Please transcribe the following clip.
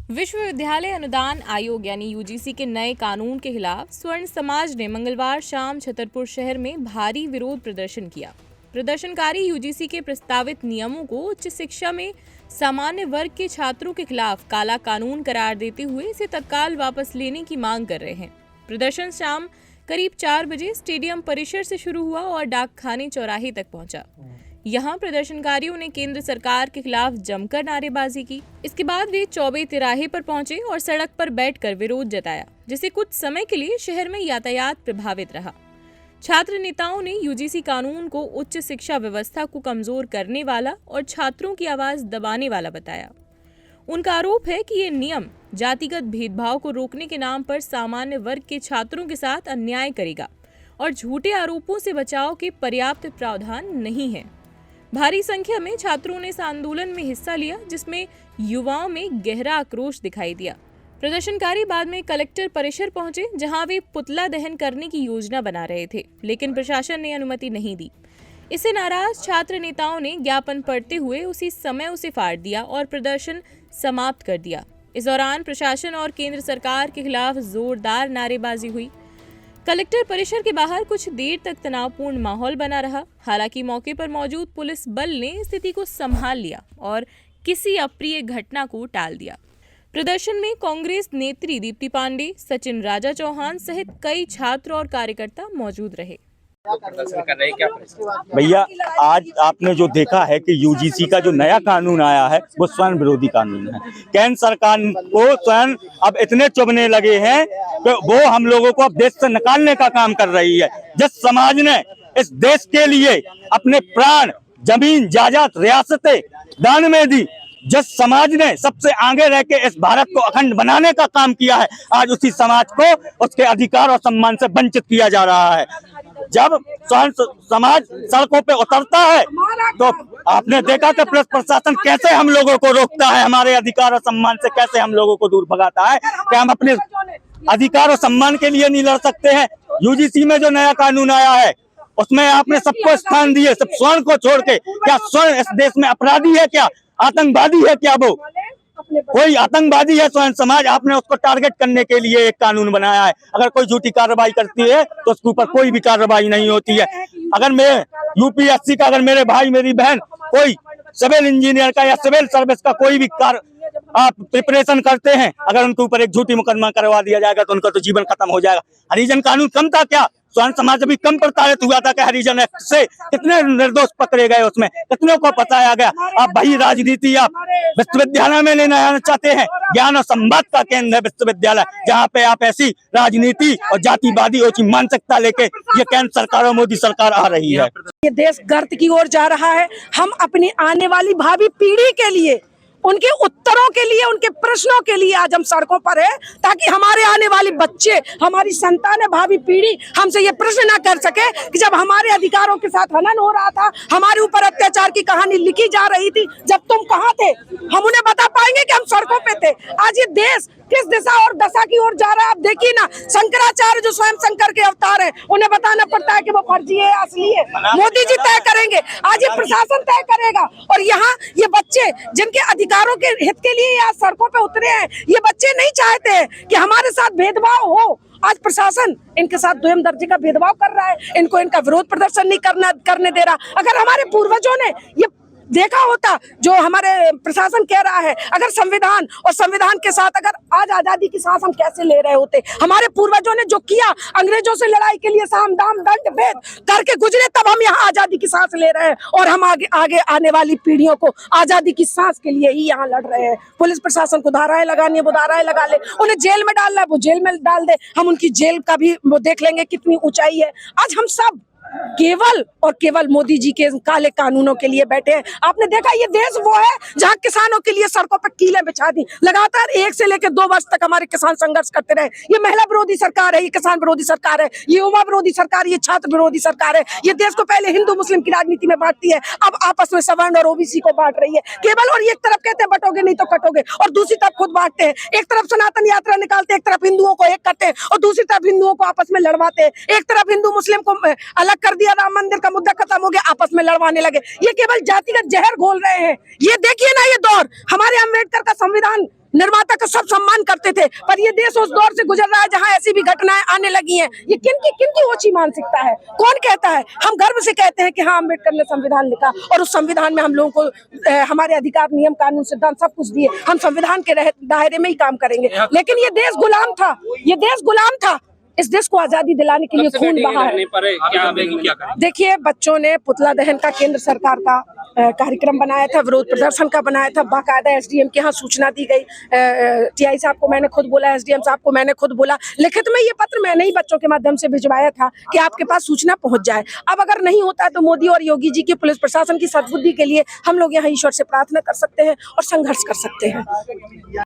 विश्वविद्यालय अनुदान आयोग यानी यूजीसी के नए कानून के खिलाफ स्वर्ण समाज ने मंगलवार शाम छतरपुर शहर में भारी विरोध प्रदर्शन किया। प्रदर्शनकारी यूजीसी के प्रस्तावित नियमों को उच्च शिक्षा में सामान्य वर्ग के छात्रों के खिलाफ काला कानून करार देते हुए इसे तत्काल वापस लेने की मांग कर रहे हैं। प्रदर्शन शाम करीब 4 बजे स्टेडियम परिसर से शुरू हुआ और डाकखाने चौराहे तक पहुंचा। यहाँ प्रदर्शनकारियों ने केंद्र सरकार के खिलाफ जमकर नारेबाजी की। इसके बाद वे चौबे तिराहे पर पहुंचे और सड़क पर बैठकर विरोध जताया, जिससे कुछ समय के लिए शहर में यातायात प्रभावित रहा। छात्र नेताओं ने यूजीसी कानून को उच्च शिक्षा व्यवस्था को कमजोर करने वाला और छात्रों की आवाज दबाने वाला बताया। उनका आरोप है कि ये नियम जातिगत भेदभाव को रोकने के नाम पर सामान्य वर्ग के छात्रों के साथ अन्याय करेगा और झूठे आरोपों से बचाव के पर्याप्त प्रावधान नहीं है। भारी संख्या में छात्रों ने इस आंदोलन में हिस्सा लिया, जिसमें युवाओं में गहरा आक्रोश दिखाई दिया। प्रदर्शनकारी बाद में कलेक्टर परिसर पहुंचे, जहां वे पुतला दहन करने की योजना बना रहे थे, लेकिन प्रशासन ने अनुमति नहीं दी। इससे नाराज छात्र नेताओं ने ज्ञापन पढ़ते हुए उसी समय उसे फाड़ दिया और प्रदर्शन समाप्त कर दिया। इस दौरान प्रशासन और केंद्र सरकार के खिलाफ जोरदार नारेबाजी हुई। कलेक्टर परिसर के बाहर कुछ देर तक तनावपूर्ण माहौल बना रहा। हालांकि मौके पर मौजूद पुलिस बल ने स्थिति को संभाल लिया और किसी अप्रिय घटना को टाल दिया। प्रदर्शन में कांग्रेस नेत्री दीप्ति पांडे, सचिन राजा चौहान सहित कई छात्र और कार्यकर्ता मौजूद रहे। भैया, आज आपने जो देखा है कि यूजीसी का जो नया कानून आया है वो स्वयं विरोधी कानून है। केंद्र सरकार को स्वयं अब इतने चुभने लगे हैं कि वो हम लोगों को अब देश से निकालने का काम कर रही है। जिस समाज ने इस देश के लिए अपने प्राण, जमीन, जायदाद, रियासतें दान में दी, जिस समाज ने सबसे आगे रह के इस भारत को अखंड बनाने का काम किया है, आज उसी समाज को उसके अधिकार और सम्मान से वंचित किया जा रहा है। जब समाज सड़कों पे उतरता है तो आपने देखा कि पुलिस प्रशासन कैसे हम लोगों को रोकता है, हमारे अधिकार और सम्मान से कैसे हम लोगों को दूर भगाता है कि हम अपने अधिकार और सम्मान के लिए नहीं लड़ सकते हैं। यूजीसी में जो नया कानून आया है उसमें आपने सबको स्थान दिए, सब स्वर्ण को छोड़ के। क्या स्वर्ण इस देश में अपराधी है? क्या आतंकवादी है? क्या वो कोई आतंकवादी है? स्वयं समाज आपने उसको टारगेट करने के लिए एक कानून बनाया है। अगर कोई झूठी कार्रवाई करती है तो उसके ऊपर कोई भी कार्रवाई नहीं होती है। अगर मैं यूपीएससी का, अगर मेरे भाई मेरी बहन कोई सिविल इंजीनियर का या सिविल सर्विस का कोई भी आप प्रिपरेशन करते हैं, अगर उनके ऊपर एक झूठी मुकदमा करवा दिया जाएगा तो उनका तो जीवन खत्म हो जाएगा। हरिजन कानून कम था क्या? स्वर्ण समाज अभी कम प्रताड़ित हुआ था कि हरिजन एक्ट से कितने निर्दोष पकड़े गए, उसमें कितनों को फंसाया गया। आप वही राजनीति आप विश्वविद्यालय में लेना चाहते हैं। ज्ञान और संवाद का केंद्र है विश्वविद्यालय, जहाँ पे आप ऐसी राजनीति और जातिवादी और मानसिकता लेके ये केंद्र सरकार और मोदी सरकार आ रही है। ये देश गर्त की ओर जा रहा है। हम अपनी आने वाली भावी पीढ़ी के लिए, उनके उत्तरों के लिए, उनके प्रश्नों के लिए आज हम सड़कों पर है, ताकि हमारे आने वाले बच्चे, हमारी संतान, भावी पीढ़ी हमसे ये प्रश्न ना कर सके कि जब हमारे अधिकारों के साथ हनन हो रहा था, हमारे ऊपर अत्याचार की कहानी लिखी जा रही थी, जब तुम कहाँ थे, हम उन्हें बता पाएंगे कि हम सड़कों पे थे। आज ये देश किस दिशा और दशा की ओर जा रहा है आप देखिए ना। शंकराचार्य जो स्वयं शंकर के अवतार है, उन्हें बताना पड़ता है कि वो फर्जी है, असली है। मोदी जी तय करेंगे, आज ये प्रशासन तय करेगा। और यहाँ ये बच्चे जिनके अधिकारों के हित के लिए आज सड़कों पे उतरे हैं, ये बच्चे नहीं चाहते हैं कि हमारे साथ भेदभाव हो। आज प्रशासन इनके साथ दोयम दर्जे का भेदभाव कर रहा है, इनको इनका विरोध प्रदर्शन नहीं करने दे रहा। अगर हमारे पूर्वजों ने ये देखा होता जो हमारे प्रशासन कह रहा है, अगर संविधान और संविधान के साथ अगर आज आजादी की सांस हम कैसे ले रहे होते। हमारे पूर्वजों ने जो किया, अंग्रेजों से लड़ाई के लिए साम दाम दंड भेद करके गुजरे, तब हम यहाँ आजादी की सांस ले रहे हैं और हम आगे आने वाली पीढ़ियों को आजादी की सांस के लिए ही यहाँ लड़ रहे हैं। पुलिस प्रशासन को धाराएं लगानी है वो धाराएं लगा ले, उन्हें जेल में डालना है वो जेल में डाल दे। हम उनकी जेल का भी वो देख लेंगे कितनी ऊंचाई है। आज हम सब केवल और केवल मोदी जी के काले कानूनों के लिए बैठे हैं। आपने देखा ये देश वो है जहां किसानों के लिए सड़कों पर कीलें बिछा दी। लगातार 1 से लेकर 2 वर्ष तक हमारे किसान संघर्ष करते रहे। ये महिला विरोधी सरकार है, ये किसान विरोधी सरकार है, ये युवा विरोधी सरकार, ये छात्र विरोधी सरकार है। ये देश को पहले हिंदू मुस्लिम की राजनीति में बांटती है, अब आपस में सवर्ण और ओबीसी को बांट रही है केवल। और एक तरफ कहते हैं बटोगे नहीं तो कटोगे, और दूसरी तरफ खुद बांटते हैं। एक तरफ सनातन यात्रा निकालते हैं, एक तरफ हिंदुओं को एक करते हैं और दूसरी तरफ हिंदुओं को आपस में लड़वाते हैं। एक तरफ हिंदू मुस्लिम को अलग कर दिया, राम मंदिर का मुद्दा खत्म हो गया, आपस में लड़वाने लगे। ये केवल जातिगत जहर घोल रहे हैं। ये देखिए ना, ये दौर, हमारे अम्बेडकर का संविधान निर्माता का सब सम्मान करते थे, पर ये देश उस दौर से गुजर रहा है जहां ऐसी भी घटनाएं आने लगी हैं। ये किनकी ओछी मानसिकता है? कौन कहता है? हम गर्व से कहते हैं कि हाँ, अम्बेडकर ने संविधान लिखा और उस संविधान में हम लोगों को हमारे अधिकार, नियम, कानून, सिद्धांत सब कुछ दिए। हम संविधान के दायरे में ही काम करेंगे। लेकिन ये देश गुलाम था, ये देश गुलाम था। इस देश को आजादी दिलाने के लिए खून बहा है। देखिए, बच्चों ने पुतला दहन का केंद्र सरकार का कार्यक्रम बनाया था, विरोध प्रदर्शन का बनाया था, बाकायदा एसडीएम के यहाँ सूचना दी गई। टीआई साहब को मैंने खुद बोला, एसडीएम साहब को मैंने खुद बोला, लिखित में ये पत्र मैंने ही बच्चों के माध्यम से भिजवाया था कि आपके पास सूचना पहुंच जाए। अब अगर नहीं होता है तो मोदी और योगी जी की पुलिस प्रशासन की सद्बुद्धि के लिए हम लोग यहाँ ईश्वर से प्रार्थना कर सकते हैं और संघर्ष कर सकते हैं।